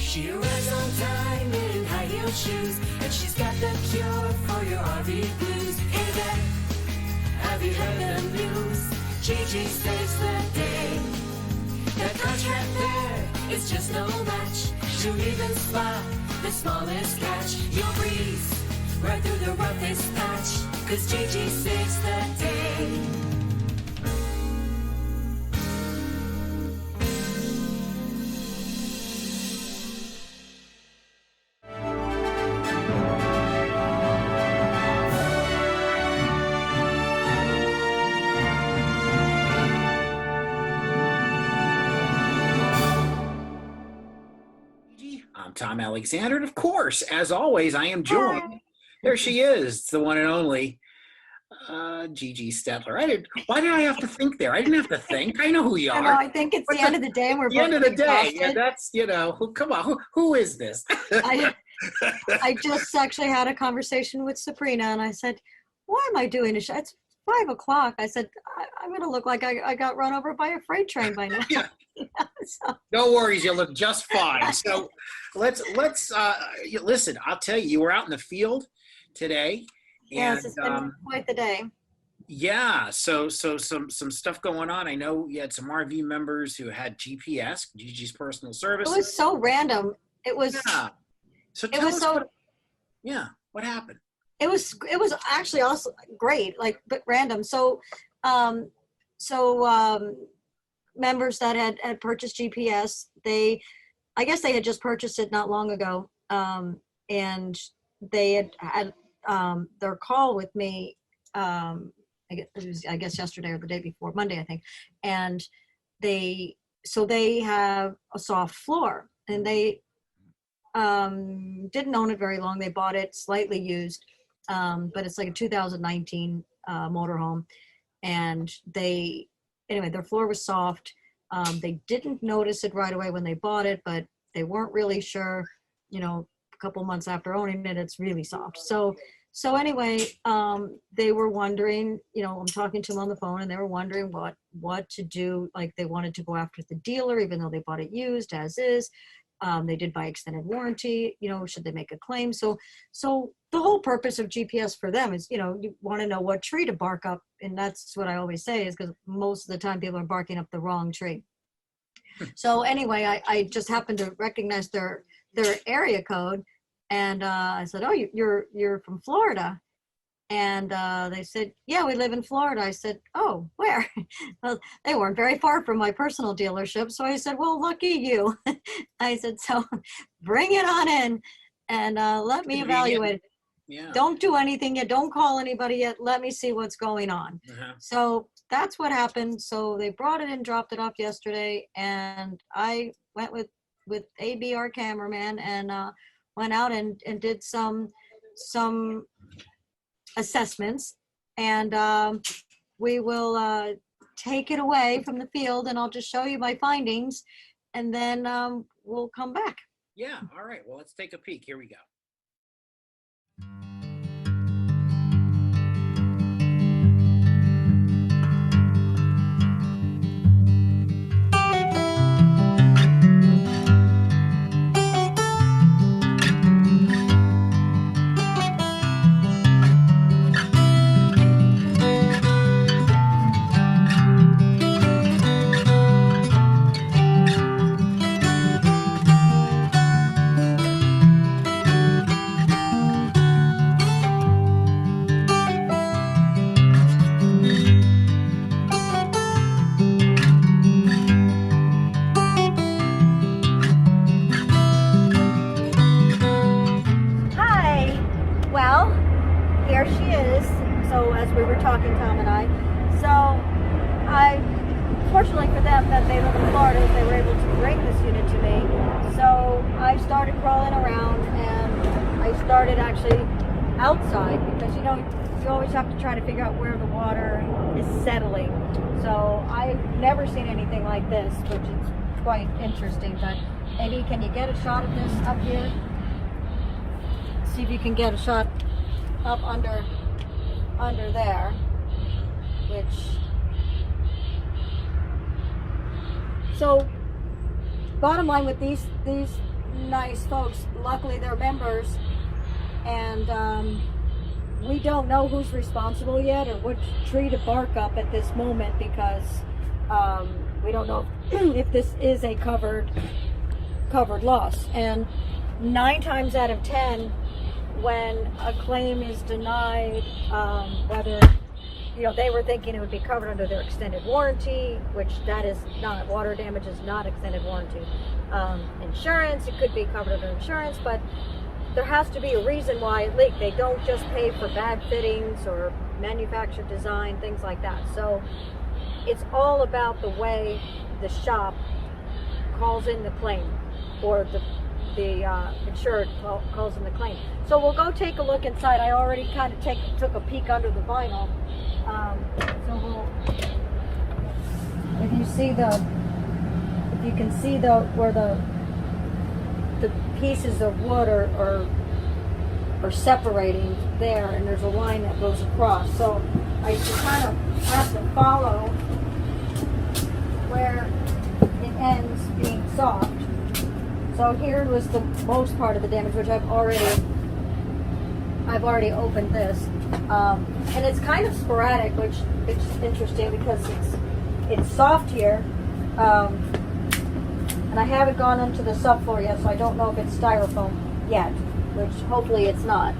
She arrives on time in high-heel shoes, and she's got the cure for your RV blues. Hey there, have you heard the news? Gigi saves the day. The contract there is just no match. She'll even spot the smallest catch. You'll breeze right through the roughest patch, 'cause Gigi saves the day. I'm Tom Alexander, and of course, as always, I am joined. There she is, the one and only Gigi Stetler. Why did I have to think there? I didn't have to think. I know who you are. I know, I think it's the end of the day, and we're the end of the day. exhausted. Yeah, that's come on. Who is this? I just actually had a conversation with Sabrina, and I said, "Why am I doing a show? It's 5:00." I said, "I'm going to look like I got run over by a freight train by now." Yeah. So, No worries, you look just fine. So let's listen. I'll tell you, you were out in the field today. yes, And, it's been quite the day. yeah, so some stuff going on. I know you had some RV members who had GPS, Gigi's personal service. It was so random. It was. Yeah. So It tell was us so. what happened? It was actually also great, like, but random. So members that had purchased GPS, I guess they had just purchased it not long ago, and they had their call with me. I guess yesterday or the day before, Monday, I think, and they have a soft floor, and they didn't own it very long. They bought it slightly used, but it's like a 2019 motorhome, and their floor was soft. They didn't notice it right away when they bought it, but they weren't really sure, a couple months after owning it, it's really soft. So anyway, they were wondering, I'm talking to them on the phone, and they were wondering what to do. Like, they wanted to go after the dealer, even though they bought it used as is. They did buy extended warranty, should they make a claim? So the whole purpose of GPS for them is, you want to know what tree to bark up. And that's what I always say, is because most of the time people are barking up the wrong tree. So anyway, I just happened to recognize their area code. And I said, "Oh, you're from Florida?" And they said, "Yeah, we live in Florida." I said, "Oh, where?" Well, they weren't very far from my personal dealership. So I said, "Well, lucky you." I said, "So bring it on in, and let me evaluate it. Yeah. Don't do anything yet. Don't call anybody yet. Let me see what's going on." Uh-huh. So that's what happened. So they brought it in, dropped it off yesterday, and I went with AB, our cameraman, and went out and did some assessments, and we will take it away from the field, and I'll just show you my findings, and then we'll come back. Yeah. All right. Well, let's take a peek. Here we go. Hi. Well, here she is. So as we were talking, Tom and I, fortunately for them that they live in Florida, they were able to bring this unit to me. So I started crawling around, and I started actually outside, because you always have to try to figure out where the water is settling. So I've never seen anything like this, which is quite interesting. But maybe, can you get a shot of this up here? See if you can get a shot up under there, so bottom line with these nice folks. Luckily, they're members, and we don't know who's responsible yet or which tree to bark up at this moment, because we don't know if this is a covered loss. And 9 times out of 10, when a claim is denied, whether they were thinking it would be covered under their extended warranty, which that is not. Water damage is not extended warranty. Insurance, it could be covered under insurance, but there has to be a reason why it leaked. They don't just pay for bad fittings or manufactured design, things like that. So it's all about the way the shop calls in the claim, or the insured calls in the claim. So we'll go take a look inside. I already kind of took a peek under the vinyl. If you can see where the pieces of wood are separating there, and there's a line that goes across. So I kind of have to follow where it ends being soft. So here was the most part of the damage, which I've already opened this, and it's kind of sporadic, which is interesting because it's soft here, and I haven't gone into the subfloor yet, so I don't know if it's styrofoam yet, which hopefully it's not.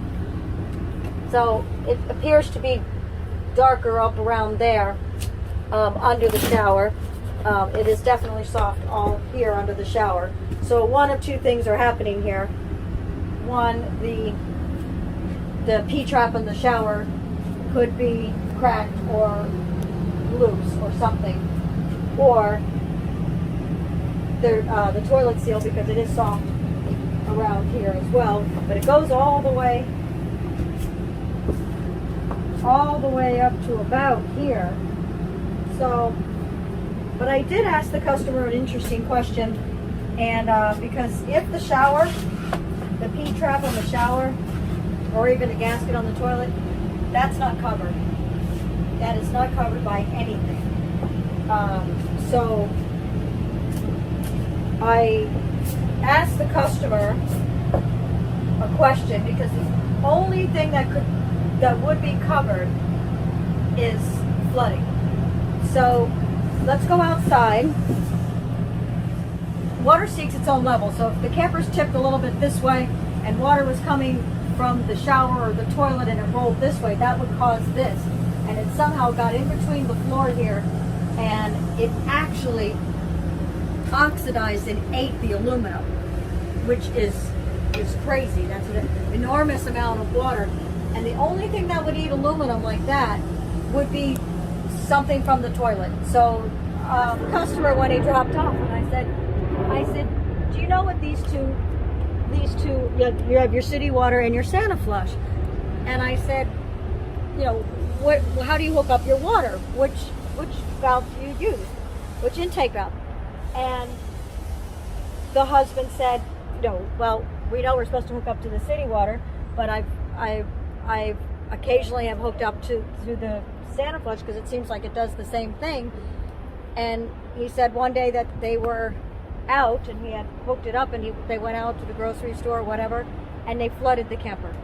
So it appears to be darker up around there, under the shower. It is definitely soft all here under the shower. So one of two things are happening here. One, the P-trap in the shower could be cracked or loose or something. Or the toilet seal, because it is soft around here as well. But it goes all the way up to about here. So, but I did ask the customer an interesting question, and because if the shower, the P-trap on the shower, or even the gasket on the toilet, that's not covered. That is not covered by anything. So I asked the customer a question, because the only thing that would be covered is flooding. So let's go outside. Water seeks its own level. So if the camper's tipped a little bit this way and water was coming from the shower or the toilet and it rolled this way, that would cause this. And it somehow got in between the floor here, and it actually oxidized and ate the aluminum, which is crazy. That's an enormous amount of water. And the only thing that would eat aluminum like that would be something from the toilet. So the customer, when he dropped off, and I said, do you know what these two, you have your city water and your Santa flush. And I said, how do you hook up your water? Which valve do you use? Which intake valve? And the husband said, well, we know we're supposed to hook up to the city water, but I've occasionally have hooked up to the Santa flush, because it seems like it does the same thing. And he said one day that they were out and he had hooked it up, and they went out to the grocery store or whatever, and they flooded the camper.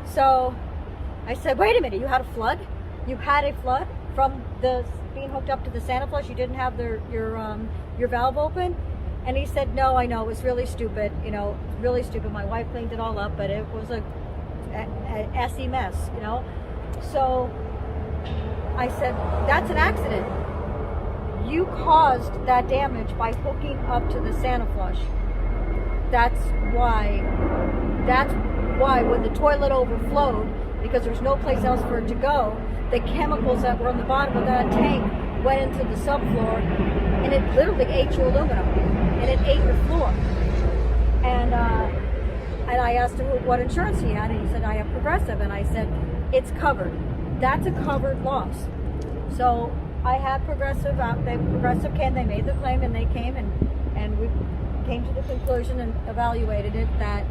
So I said, wait a minute, you had a flood? You had a flood from being hooked up to the Santa flush? You didn't have your valve open? And he said, no, I know, it was really stupid, really stupid. My wife cleaned it all up, but it was a essy mess, So I said, that's an accident. You caused that damage by hooking up to the Santa flush. That's why when the toilet overflowed, because there's no place else for it to go, the chemicals that were on the bottom of that tank went into the subfloor, and it literally ate your aluminum, and it ate your floor. And I asked him what insurance he had, and he said, I have Progressive. And I said, it's covered. That's a covered loss. So I had Progressive. They made the claim, and they came, and we came to the conclusion and evaluated it that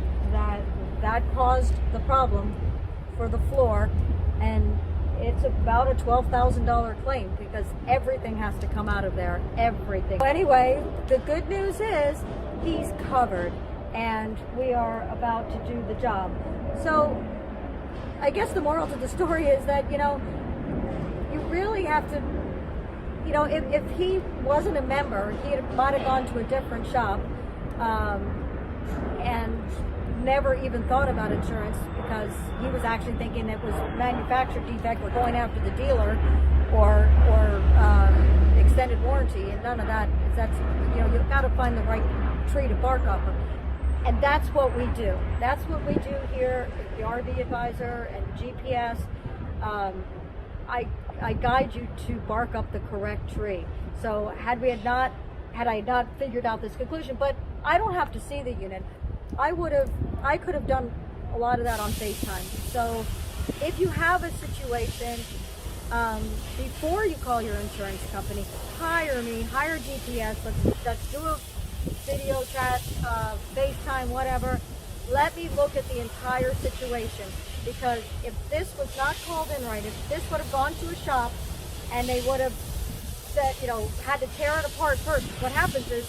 caused the problem for the floor, and it's about a $12,000 claim, because everything has to come out of there, everything. Anyway, the good news is he's covered. and we are about to do the job. So I guess the moral to the story is that, you really have to, if he wasn't a member, might have gone to a different shop and never even thought about insurance because he was actually thinking it was manufacturer defect or going after the dealer or extended warranty, and none of that. You've got to find the right tree to bark up. And that's what we do. That's what we do here at the RV Advisor and GPS. I guide you to bark up the correct tree. So had I not figured out this conclusion, but I don't have to see the unit. I could have done a lot of that on FaceTime. So if you have a situation, before you call your insurance company, hire me, hire GPS. Let's do a video chat, FaceTime, whatever. Let me look at the entire situation, because if this was not called in right, if this would have gone to a shop and they would have said, had to tear it apart first, what happens is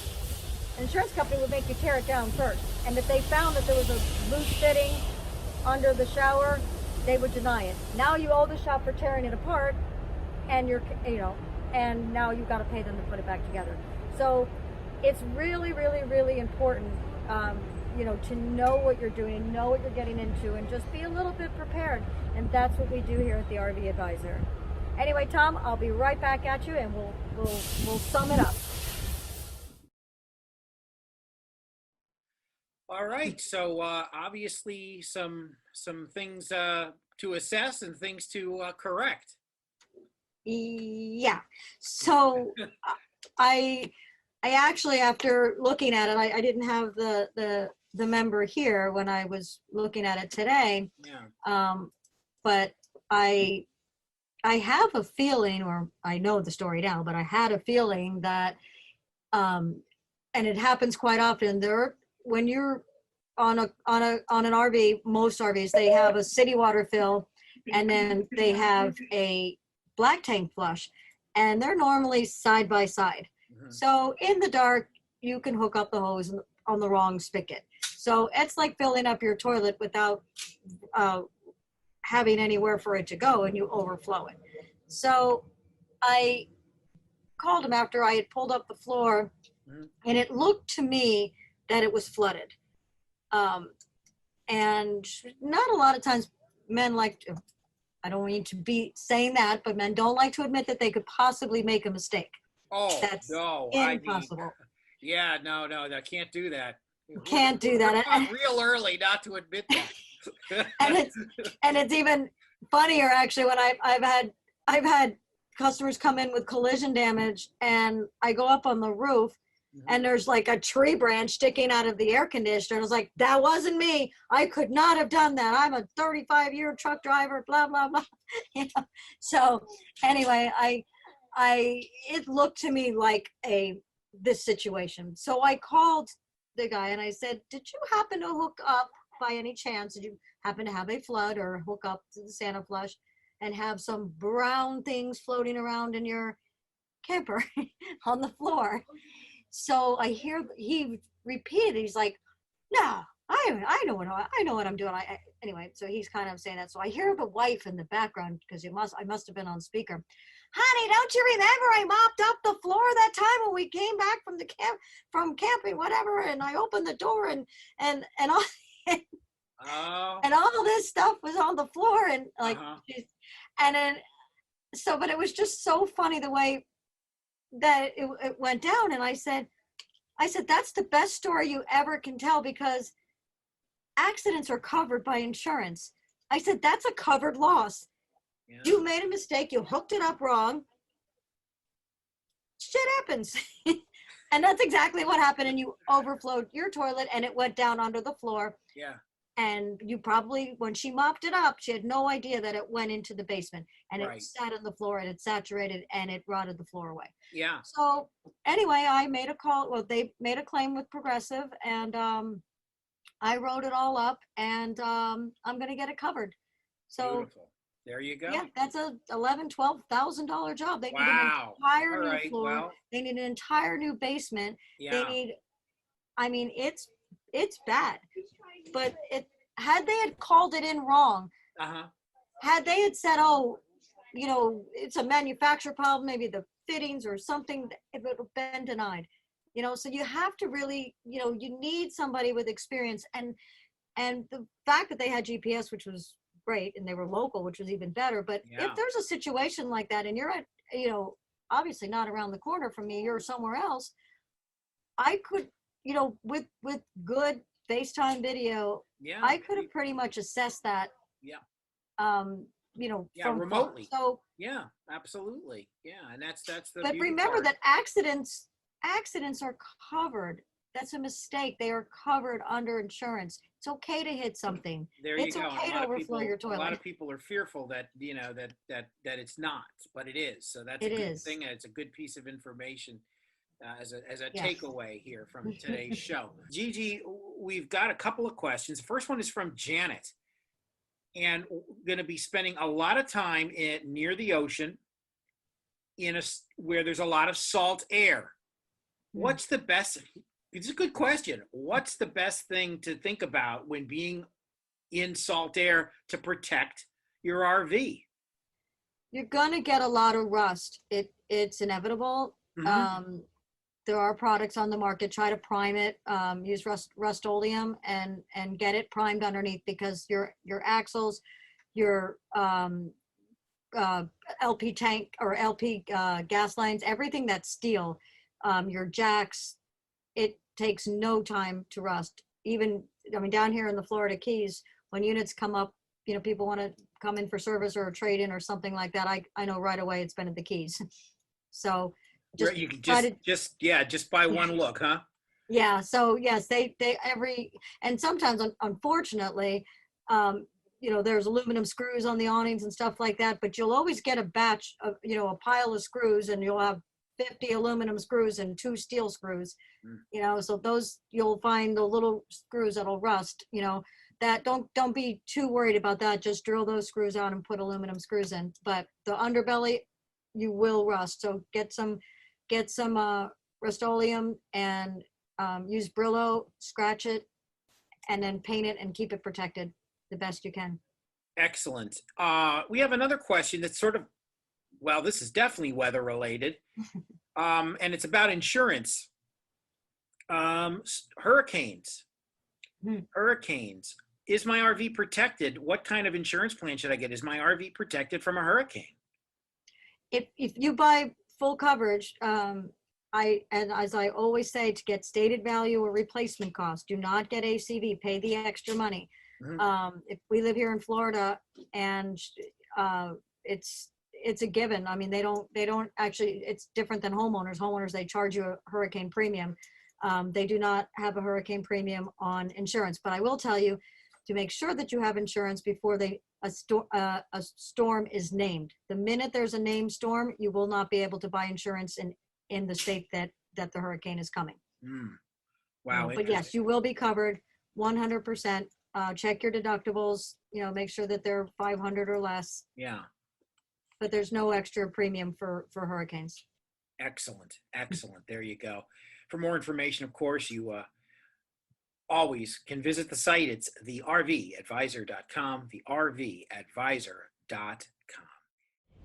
an insurance company would make you tear it down first. And if they found that there was a loose fitting under the shower, they would deny it. Now you owe the shop for tearing it apart, and and now you've got to pay them to put it back together. So it's really, really, really important, to know what you're doing and know what you're getting into, and just be a little bit prepared. And that's what we do here at the RV Advisor. Anyway, Tom, I'll be right back at you, and we'll sum it up. All right. So obviously some things to assess and things to correct. Yeah. So I actually, after looking at it, I didn't have the member here when I was looking at it today. Yeah. But I have a feeling, or I know the story now, but I had a feeling that, and it happens quite often when you're on an RV, most RVs, they have a city water fill, and then they have a black tank flush, and they're normally side by side. Mm-hmm. So in the dark, you can hook up the hose on the wrong spigot. So it's like filling up your toilet without having anywhere for it to go, and you overflow it. So I called him after I had pulled up the floor, and it looked to me that it was flooded. And not a lot of times men like to, I don't need to be saying that, but men don't like to admit that they could possibly make a mistake. Oh, that's no, impossible. No, I can't do that. Can't do that. We're real early not to admit that. and it's even funnier actually when I've had customers come in with collision damage, and I go up on the roof, and there's like a tree branch sticking out of the air conditioner. And I was like, that wasn't me. I could not have done that. I'm a 35-year truck driver, blah, blah, blah. So anyway, it looked to me like this situation. So I called the guy and I said, did you happen to hook up by any chance? Did you happen to have a flood or hook up to the Santa flush and have some brown things floating around in your camper on the floor? So I hear he repeated. He's like, "No, I know what I'm doing." Anyway, so he's kind of saying that. So I hear the wife in the background, because I must have been on speaker. Honey, don't you remember I mopped up the floor that time when we came back from camping, whatever? And I opened the door and all and all this stuff was on the floor, and like, and then but it was just so funny the way that it went down. And I said, that's the best story you ever can tell, because accidents are covered by insurance. I said, that's a covered loss. Yeah. You made a mistake. You hooked it up wrong. Shit happens. And that's exactly what happened. And you overflowed your toilet, and it went down onto the floor. Yeah. And you probably, when she mopped it up, she had no idea that it went into the basement, and right. It sat on the floor, and it saturated, and it rotted the floor away. Yeah. So anyway, I made a call. Well, they made a claim with Progressive, and I wrote it all up, and I'm going to get it covered. So beautiful. There you go. Yeah, that's a $11,000-$12,000 job. They need an entire new floor. Well, they need an entire new basement. Yeah. They need, it's it's bad. But had they had called it in wrong, had they had said, oh, you know, it's a manufacturer problem, maybe the fittings or something, it would have been denied. You know, so you have to really, you know, you need somebody with experience. And the fact that they had GPS, which was great, and they were local, which was even better. But if there's a situation like that and you're at, you know, obviously not around the corner from me, you're somewhere else, I could, you know, with good FaceTime video, I could have pretty much assessed that. You know, from remotely. Far. So absolutely. And that's the. But remember that accidents are covered. That's a mistake. They are covered under insurance. It's okay to hit something. It's okay to overflow your toilet. A lot of people are fearful that, you know, that it's not, but it is. So that's a good thing. And it's a good piece of information as a takeaway here from today's show. Gigi, we've got a couple of questions. The first one is from Janet, and we're going to be spending a lot of time near the ocean where there's a lot of salt air. What's the best? It's a good question. What's the best thing to think about when being in salt air to protect your RV? You're going to get a lot of rust. It's inevitable. There are products on the market. Try to prime it. Use Rust-Oleum and get it primed underneath, because your axles, your LP tank or LP gas lines, everything that's steel, your jacks, it takes no time to rust. Even, I mean, down here in the Florida Keys, when units come up, you know, people want to come in for service or a trade-in or something like that, I know right away it's been at the Keys. So just, you can just by one look, huh? Yeah. So yes, they and sometimes, unfortunately, you know, there's aluminum screws on the awnings and stuff like that, but you'll always get a batch of, you know, a pile of screws, and you'll have 50 aluminum screws and 2 steel screws, you know, so those, you'll find the little screws that'll rust, you know, that don't be too worried about that. Just drill those screws out and put aluminum screws in. But the underbelly, you will rust. So get some Rust-Oleum and use Brillo, scratch it, and then paint it and keep it protected the best you can. Excellent. We have another question that's sort of, well, this is definitely weather related, and it's about insurance. Hurricanes. Hurricanes. Is my RV protected? What kind of insurance plan should I get? Is my RV protected from a hurricane? If you buy full coverage, and as I always say, to get stated value or replacement cost, do not get ACV. Pay the extra money. If we live here in Florida, and it's a given. I mean, they don't actually, it's different than homeowners. Homeowners, they charge you a hurricane premium. They do not have a hurricane premium on insurance. But I will tell you to make sure that you have insurance before a storm is named. The minute there's a named storm, you will not be able to buy insurance in the state that the hurricane is coming. Wow. But yes, you will be covered 100%. Check your deductibles, you know, make sure that they're 500 or less. Yeah. But there's no extra premium for hurricanes. Excellent. Excellent. There you go. For more information, of course, you always can visit the site. It's thervadvisor.com, thervadvisor.com.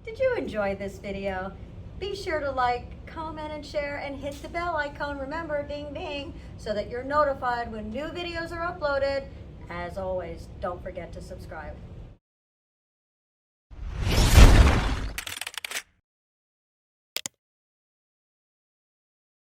Did you enjoy this video? Be sure to like, comment, and share, and hit the bell icon. Remember, ding, ding, so that you're notified when new videos are uploaded. As always, don't forget to subscribe.